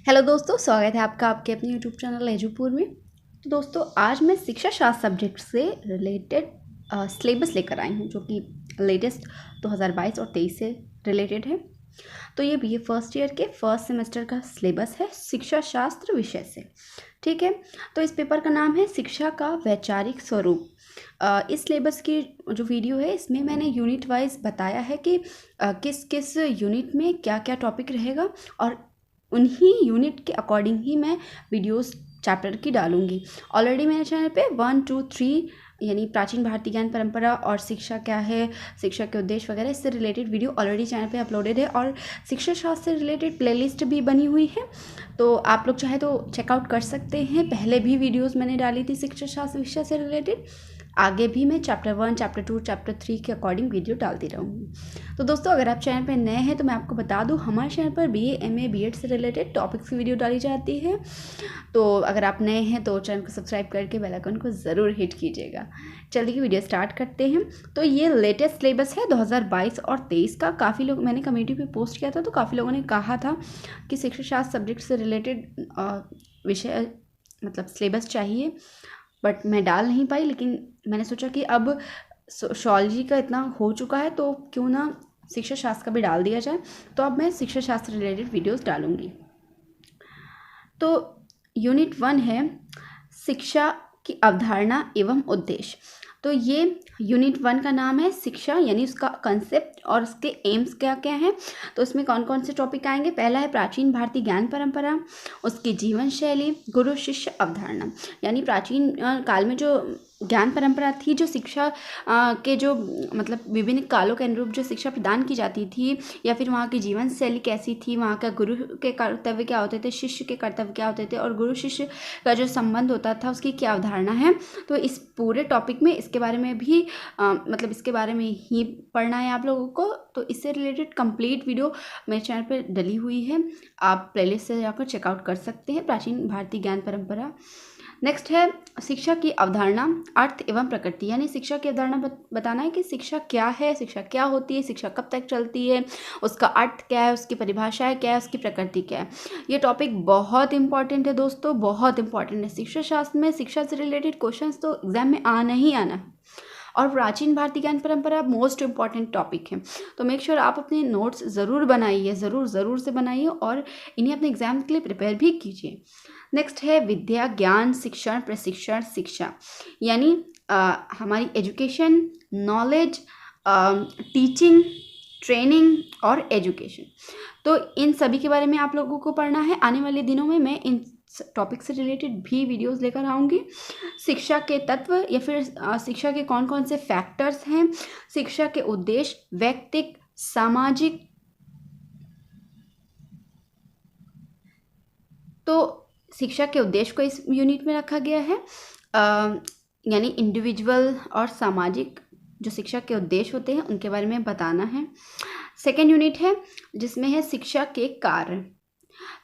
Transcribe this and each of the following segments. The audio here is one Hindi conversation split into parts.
हेलो दोस्तों, स्वागत है आपका आपके अपने यूट्यूब चैनल एजुपुर में। तो दोस्तों, आज मैं शिक्षा शास्त्र सब्जेक्ट से रिलेटेड सिलेबस लेकर आई हूँ, जो कि लेटेस्ट 2022 और 23 से रिलेटेड है। तो ये बीए फर्स्ट ईयर के फर्स्ट सेमेस्टर का सिलेबस है शिक्षा शास्त्र विषय से। ठीक है, तो इस पेपर का नाम है शिक्षा का वैचारिक स्वरूप। इस सिलेबस की जो वीडियो है, इसमें मैंने यूनिट वाइज बताया है कि किस किस यूनिट में क्या क्या टॉपिक रहेगा, और उन्हीं यूनिट के अकॉर्डिंग ही मैं वीडियोस चैप्टर की डालूंगी। ऑलरेडी मेरे चैनल पे 1, 2, 3 यानी प्राचीन भारतीय ज्ञान परंपरा और शिक्षा क्या है, शिक्षा के उद्देश्य वगैरह, इससे रिलेटेड वीडियो ऑलरेडी चैनल पे अपलोडेड है, और शिक्षा शास्त्र से रिलेटेड प्लेलिस्ट भी बनी हुई है। तो आप लोग चाहे तो चेकआउट कर सकते हैं। पहले भी वीडियोस मैंने डाली थी शिक्षा शास्त्र विषय से रिलेटेड। आगे भी मैं चैप्टर 1, चैप्टर 2, चैप्टर 3 के अकॉर्डिंग वीडियो डालती रहूँगी। तो दोस्तों, अगर आप चैनल पर नए हैं तो मैं आपको बता दूं, हमारे चैनल पर बीए, एमए, बीएड से रिलेटेड टॉपिक्स की वीडियो डाली जाती है। तो अगर आप नए हैं तो चैनल को सब्सक्राइब करके बेल आइकन को ज़रूर हिट कीजिएगा। चलिए वीडियो स्टार्ट करते हैं। तो ये लेटेस्ट सिलेबस है 2022 और 23 का। काफ़ी लोग, मैंने कम्युनिटी पे पोस्ट किया था तो काफ़ी लोगों ने कहा था कि शिक्षा शास्त्र सब्जेक्ट से रिलेटेड विषय मतलब सिलेबस चाहिए, बट मैं डाल नहीं पाई। लेकिन मैंने सोचा कि अब सोशियोलॉजी का इतना हो चुका है तो क्यों ना शिक्षा शास्त्र का भी डाल दिया जाए। तो अब मैं शिक्षा शास्त्र रिलेटेड वीडियोस डालूंगी। तो यूनिट 1 है शिक्षा की अवधारणा एवं उद्देश्य। तो ये यूनिट 1 का नाम है शिक्षा, यानी उसका कंसेप्ट और उसके एम्स क्या क्या हैं। तो इसमें कौन कौन से टॉपिक आएंगे। पहला है प्राचीन भारतीय ज्ञान परंपरा, उसकी जीवन शैली, गुरु शिष्य अवधारणा, यानी प्राचीन काल में जो ज्ञान परंपरा थी, जो शिक्षा के जो मतलब विभिन्न कालों के अनुरूप जो शिक्षा प्रदान की जाती थी, या फिर वहाँ की जीवन शैली कैसी थी, वहाँ का गुरु के कर्तव्य क्या होते थे, शिष्य के कर्तव्य क्या होते थे, और गुरु शिष्य का जो संबंध होता था उसकी क्या अवधारणा है। तो इस पूरे टॉपिक में इसके बारे में भी मतलब इसके बारे में ही पढ़ना है आप लोगों को। तो इससे रिलेटेड कंप्लीट वीडियो मेरे चैनल पर डली हुई है, आप प्लेलिस्ट से जाकर चेकआउट कर सकते हैं, प्राचीन भारतीय ज्ञान परंपरा। नेक्स्ट है शिक्षा की अवधारणा, अर्थ एवं प्रकृति, यानी शिक्षा की अवधारणा बताना है कि शिक्षा क्या है, शिक्षा क्या होती है, शिक्षा कब तक चलती है, उसका अर्थ क्या है, उसकी परिभाषा क्या है, उसकी प्रकृति क्या है। ये टॉपिक बहुत इंपॉर्टेंट है दोस्तों, बहुत इंपॉर्टेंट है। शिक्षा शास्त्र में शिक्षा से रिलेटेड क्वेश्चंस तो एग्जाम में आना ही आना है, और प्राचीन भारतीय ज्ञान परंपरा मोस्ट इंपॉर्टेंट टॉपिक है। तो मेक श्योर आप अपने नोट्स ज़रूर बनाइए, ज़रूर से बनाइए, और इन्हें अपने एग्जाम के लिए प्रिपेयर भी कीजिए। नेक्स्ट है विद्या, ज्ञान, शिक्षण, प्रशिक्षण, शिक्षा, यानी हमारी एजुकेशन, नॉलेज, टीचिंग, ट्रेनिंग और एजुकेशन। तो इन सभी के बारे में आप लोगों को पढ़ना है। आने वाले दिनों में मैं इन टॉपिक से रिलेटेड भी वीडियोस लेकर आऊँगी। शिक्षा के तत्व या फिर शिक्षा के कौन कौन से फैक्टर्स हैं, शिक्षा के उद्देश्य, व्यक्तिक, सामाजिक। तो शिक्षा के उद्देश्य को इस यूनिट में रखा गया है, यानी इंडिविजुअल और सामाजिक जो शिक्षा के उद्देश्य होते हैं उनके बारे में बताना है। सेकेंड यूनिट है जिसमें है शिक्षा के कार्य।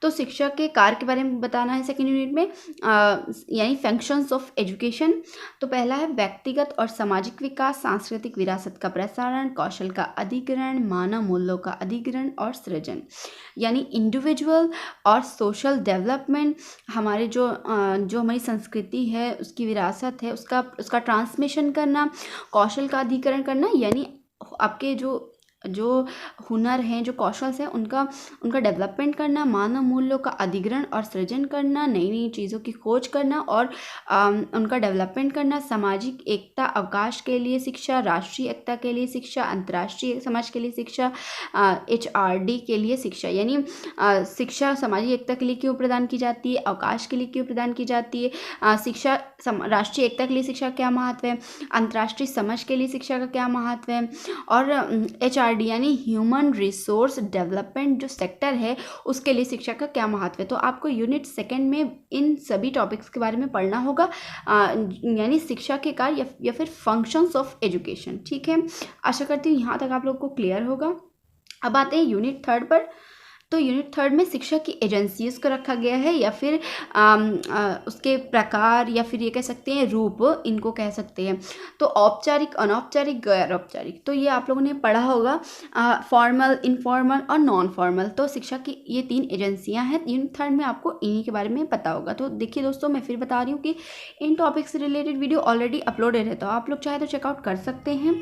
तो शिक्षा के कार्य के बारे में बताना है सेकेंड यूनिट में, यानी फंक्शंस ऑफ एजुकेशन। तो पहला है व्यक्तिगत और सामाजिक विकास, सांस्कृतिक विरासत का प्रसारण, कौशल का अधिग्रहण, मानव मूल्यों का अधिग्रहण और सृजन, यानी इंडिविजुअल और सोशल डेवलपमेंट। हमारे जो हमारी संस्कृति है, उसकी विरासत है, उसका ट्रांसमिशन करना, कौशल का अधिग्रहण करना, यानी आपके जो हुनर हैं, जो कौशल हैं, उनका डेवलपमेंट करना, मानव मूल्यों का अधिग्रहण और सृजन करना, नई नई चीज़ों की खोज करना और उनका डेवलपमेंट करना, सामाजिक एकता, अवकाश के लिए शिक्षा, राष्ट्रीय एकता के लिए शिक्षा, अंतर्राष्ट्रीय समाज के लिए शिक्षा, HRD के लिए शिक्षा, यानी शिक्षा सामाजिक एकता के लिए क्यों प्रदान की जाती है, अवकाश के लिए क्यों प्रदान की जाती है, शिक्षा राष्ट्रीय एकता के लिए शिक्षा क्या महत्व है, अंतर्राष्ट्रीय समझ के लिए शिक्षा का क्या महत्व है, और HRD यानी ह्यूमन रिसोर्स डेवलपमेंट जो सेक्टर है उसके लिए शिक्षा का क्या महत्व है। तो आपको यूनिट सेकेंड में इन सभी टॉपिक्स के बारे में पढ़ना होगा, यानी शिक्षा के कार्य या फिर फंक्शंस ऑफ एजुकेशन। ठीक है, आशा करती हूँ यहाँ तक आप लोग को क्लियर होगा। अब आते हैं यूनिट 3 पर। तो यूनिट थर्ड में शिक्षा की एजेंसीज को रखा गया है, या फिर उसके प्रकार, या फिर ये कह सकते हैं रूप, इनको कह सकते हैं। तो औपचारिक, अनौपचारिक, गैर औपचारिक, तो ये आप लोगों ने पढ़ा होगा, फॉर्मल, इनफॉर्मल और नॉन फॉर्मल। तो शिक्षा की ये 3 एजेंसियां हैं। यूनिट थर्ड में आपको इन्हीं के बारे में पता होगा। तो देखिए दोस्तों, मैं फिर बता रही हूँ कि इन टॉपिक से रिलेटेड वीडियो ऑलरेडी अपलोडेड है, तो आप लोग चाहे तो चेकआउट कर सकते हैं।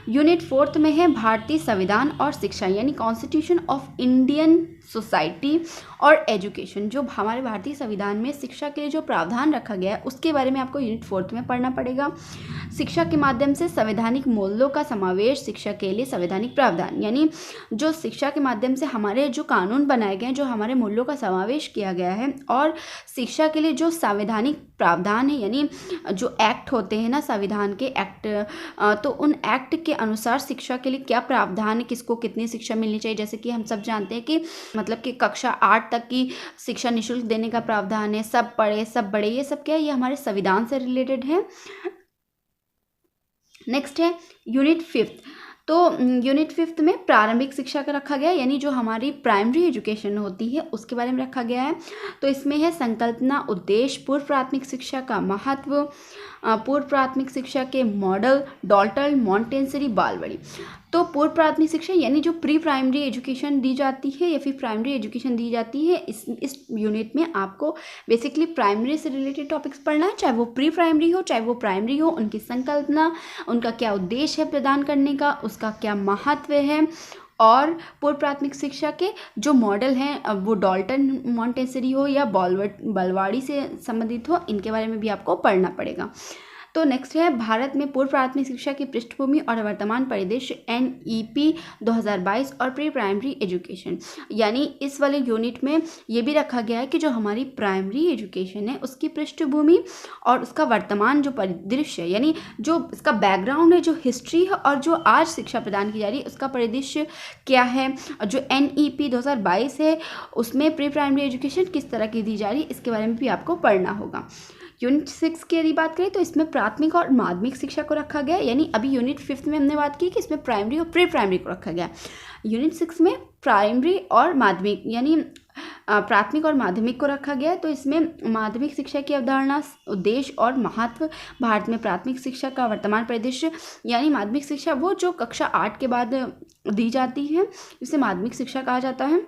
यूनिट फोर्थ में है भारतीय संविधान और शिक्षा, यानी कॉन्स्टिट्यूशन ऑफ इंडियन सोसाइटी और एजुकेशन। जो हमारे भारतीय संविधान में शिक्षा के लिए जो प्रावधान रखा गया है, उसके बारे में आपको यूनिट फोर्थ में पढ़ना पड़ेगा। शिक्षा के माध्यम से संवैधानिक मूल्यों का समावेश, शिक्षा के लिए संवैधानिक प्रावधान, यानी जो शिक्षा के माध्यम से हमारे जो कानून बनाए गए हैं, जो हमारे मूल्यों का समावेश किया गया है, और शिक्षा के लिए जो संवैधानिक प्रावधान है, यानी जो एक्ट होते हैं ना संविधान के एक्ट, तो उन एक्ट के अनुसार शिक्षा के लिए क्या प्रावधान है, किसको कितनी शिक्षा मिलनी चाहिए। जैसे कि हम सब जानते हैं कि मतलब कि कक्षा 8 तक की शिक्षा निःशुल्क देने का प्रावधान है, सब पढ़े सब बड़े, ये सब क्या है, ये हमारे संविधान से रिलेटेड है। नेक्स्ट है यूनिट फिफ्थ। तो यूनिट फिफ्थ में प्रारंभिक शिक्षा का रखा गया है, यानी जो हमारी प्राइमरी एजुकेशन होती है उसके बारे में रखा गया है। तो इसमें है संकल्पना, उद्देश्य, पूर्व प्राथमिक शिक्षा का महत्व, पूर्व प्राथमिक शिक्षा के मॉडल, डॉल्टन, मॉन्टेसरी, बालवाड़ी। तो पूर्व प्राथमिक शिक्षा यानी जो प्री प्राइमरी एजुकेशन दी जाती है या फिर प्राइमरी एजुकेशन दी जाती है, इस यूनिट में आपको बेसिकली प्राइमरी से रिलेटेड टॉपिक्स पढ़ना है, चाहे वो प्री प्राइमरी हो चाहे वो प्राइमरी हो। उनकी संकल्पना, उनका क्या उद्देश्य है प्रदान करने का, उसका क्या महत्व है, और पूर्व प्राथमिक शिक्षा के जो मॉडल हैं वो डॉल्टन, मॉन्टेसरी हो या बालवाड़ी से संबंधित हो, इनके बारे में भी आपको पढ़ना पड़ेगा। तो नेक्स्ट है भारत में पूर्व प्राथमिक शिक्षा की पृष्ठभूमि और वर्तमान परिदृश्य, NEP 2022 और प्री प्राइमरी एजुकेशन। यानी इस वाले यूनिट में ये भी रखा गया है कि जो हमारी प्राइमरी एजुकेशन है उसकी पृष्ठभूमि और उसका वर्तमान जो परिदृश्य है, यानी जो इसका बैकग्राउंड है, जो हिस्ट्री है, और जो आज शिक्षा प्रदान की जा रही है उसका परिदृश्य क्या है। और जो NEP 2022 है उसमें प्री प्राइमरी एजुकेशन किस तरह की दी जा रही है, इसके बारे में भी आपको पढ़ना होगा। यूनिट 6 की यदि बात करें तो इसमें प्राथमिक और माध्यमिक शिक्षा को रखा गया है, यानी अभी यूनिट 5 में हमने बात की कि इसमें प्राइमरी और प्री प्राइमरी को रखा गया। यूनिट 6 में प्राइमरी और माध्यमिक यानी प्राथमिक और माध्यमिक को रखा गया है। तो इसमें माध्यमिक शिक्षा की अवधारणा, उद्देश्य और महत्व, भारत में प्राथमिक शिक्षा का वर्तमान परिदृश्य, यानी माध्यमिक शिक्षा वो जो कक्षा 8 के बाद दी जाती है, इसे माध्यमिक शिक्षा कहा जाता है।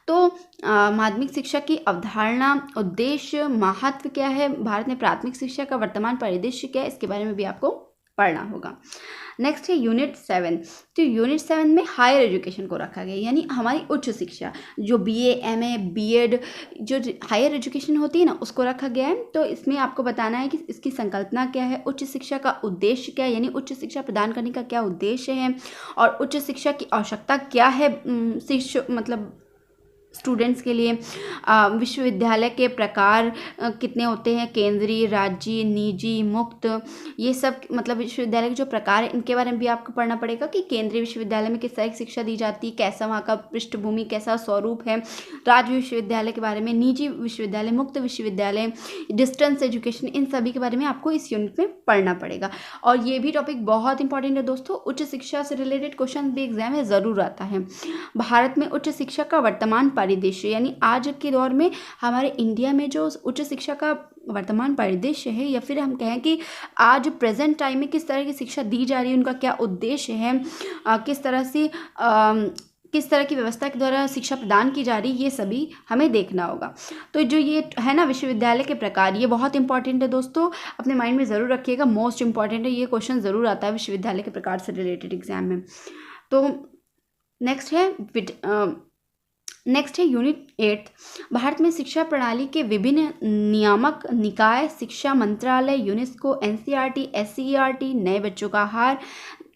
तो माध्यमिक शिक्षा की अवधारणा, उद्देश्य, महत्व क्या है, भारत में प्राथमिक शिक्षा का वर्तमान परिदृश्य क्या है, इसके बारे में भी आपको पढ़ना होगा। नेक्स्ट है यूनिट 7। तो यूनिट 7 में हायर एजुकेशन को रखा गया, यानी हमारी उच्च शिक्षा, जो BA, MA, BEd, जो हायर एजुकेशन होती है ना, उसको रखा गया है। तो इसमें आपको बताना है कि इसकी संकल्पना क्या है, उच्च शिक्षा का उद्देश्य क्या है, यानी उच्च शिक्षा प्रदान करने का क्या उद्देश्य है, और उच्च शिक्षा की आवश्यकता क्या है मतलब स्टूडेंट्स के लिए। विश्वविद्यालय के प्रकार कितने होते हैं, केंद्रीय, राज्य, निजी, मुक्त, ये सब मतलब विश्वविद्यालय के जो प्रकार है इनके बारे में भी आपको पढ़ना पड़ेगा कि केंद्रीय विश्वविद्यालय में किस तरह की शिक्षा दी जाती है, कैसा वहाँ का पृष्ठभूमि, कैसा स्वरूप है, राज्य विश्वविद्यालय के बारे में, निजी विश्वविद्यालय, मुक्त विश्वविद्यालय, डिस्टेंस एजुकेशन, इन सभी के बारे में आपको इस यूनिट में पढ़ना पड़ेगा। और ये भी टॉपिक बहुत इंपॉर्टेंट है दोस्तों, उच्च शिक्षा से रिलेटेड क्वेश्चन भी एग्जाम में ज़रूर आता है। भारत में उच्च शिक्षा का वर्तमान परिदृश्य, यानी आज के दौर में हमारे इंडिया में जो उच्च शिक्षा का वर्तमान परिदृश्य है, या फिर हम कहें कि आज प्रेजेंट टाइम में किस तरह की शिक्षा दी जा रही है, उनका क्या उद्देश्य है, किस तरह की व्यवस्था के द्वारा शिक्षा प्रदान की जा रही है, ये सभी हमें देखना होगा। तो जो ये है ना विश्वविद्यालय के प्रकार, ये बहुत इंपॉर्टेंट है दोस्तों, अपने माइंड में ज़रूर रखिएगा, मोस्ट इंपॉर्टेंट है, ये क्वेश्चन ज़रूर आता है विश्वविद्यालय के प्रकार से रिलेटेड एग्जाम में। तो नेक्स्ट है यूनिट 8। भारत में शिक्षा प्रणाली के विभिन्न नियामक निकाय, शिक्षा मंत्रालय, यूनेस्को, NCERT, SCERT, नए बच्चों का आहार,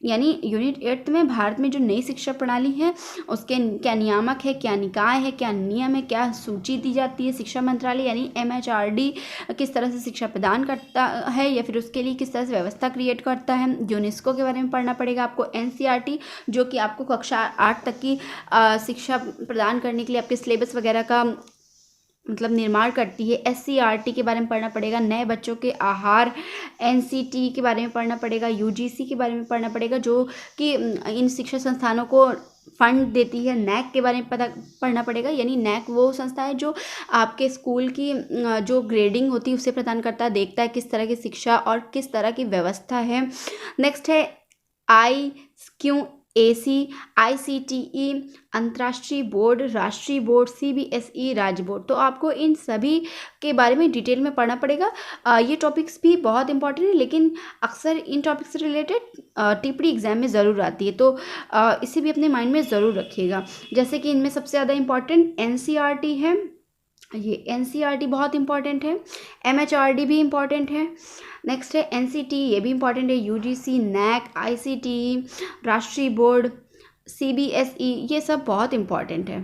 यानी यूनिट 8 में भारत में जो नई शिक्षा प्रणाली है उसके क्या नियामक है, क्या निकाय है, क्या नियम है, क्या सूची दी जाती है। शिक्षा मंत्रालय यानी MHRD किस तरह से शिक्षा प्रदान करता है या फिर उसके लिए किस तरह से व्यवस्था क्रिएट करता है। यूनेस्को के बारे में पढ़ना पड़ेगा आपको। NCERT जो कि आपको कक्षा 8 तक की शिक्षा प्रदान करने के लिए आपके सिलेबस वगैरह का मतलब निर्माण करती है। SCERT के बारे में पढ़ना पड़ेगा। नए बच्चों के आहार, NCT के बारे में पढ़ना पड़ेगा। UGC के बारे में पढ़ना पड़ेगा जो कि इन शिक्षा संस्थानों को फंड देती है। नैक के बारे में पता पढ़ना पड़ेगा, यानी नैक वो संस्था है जो आपके स्कूल की जो ग्रेडिंग होती है उसे प्रदान करता है, देखता है किस तरह की शिक्षा और किस तरह की व्यवस्था है। नेक्स्ट है IQAC, ICTE, अंतर्राष्ट्रीय बोर्ड, राष्ट्रीय बोर्ड, CBSE, राज्य बोर्ड। तो आपको इन सभी के बारे में डिटेल में पढ़ना पड़ेगा। ये टॉपिक्स भी बहुत इंपॉर्टेंट है, लेकिन अक्सर इन टॉपिक्स से रिलेटेड टिप्पणी एग्जाम में ज़रूर आती है, तो इसे भी अपने माइंड में ज़रूर रखिएगा। जैसे कि इनमें सबसे ज़्यादा इंपॉर्टेंट NCERT है, ये NCERT बहुत इंपॉर्टेंट है। MHRD भी इंपॉर्टेंट है। नेक्स्ट है NCT, ये भी इंपॉर्टेंट है। UGC, NAC, ICTE, राष्ट्रीय बोर्ड, CBSE, ये सब बहुत इंपॉर्टेंट है।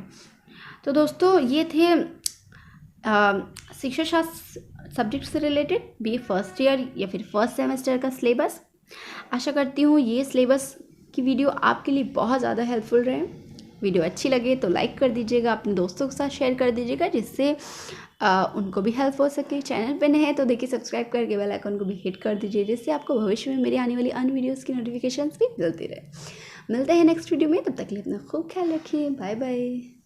तो दोस्तों ये थे शिक्षा शास्त्र सब्जेक्ट से रिलेटेड BA फर्स्ट ईयर या फिर फर्स्ट सेमेस्टर का सिलेबस। आशा करती हूँ ये सिलेबस की वीडियो आपके लिए बहुत ज़्यादा हेल्पफुल रहे। वीडियो अच्छी लगे तो लाइक कर दीजिएगा, अपने दोस्तों के साथ शेयर कर दीजिएगा, जिससे उनको भी हेल्प हो सके। चैनल पे नए हैं तो देखिए सब्सक्राइब करके बेल आइकन को भी हिट कर दीजिए, जिससे आपको भविष्य में मेरी आने वाली अन्य वीडियोज़ की नोटिफिकेशंस भी मिलती रहे। मिलते हैं नेक्स्ट वीडियो में, तब तक के लिए अपना खूब ख्याल रखिए। Bye bye.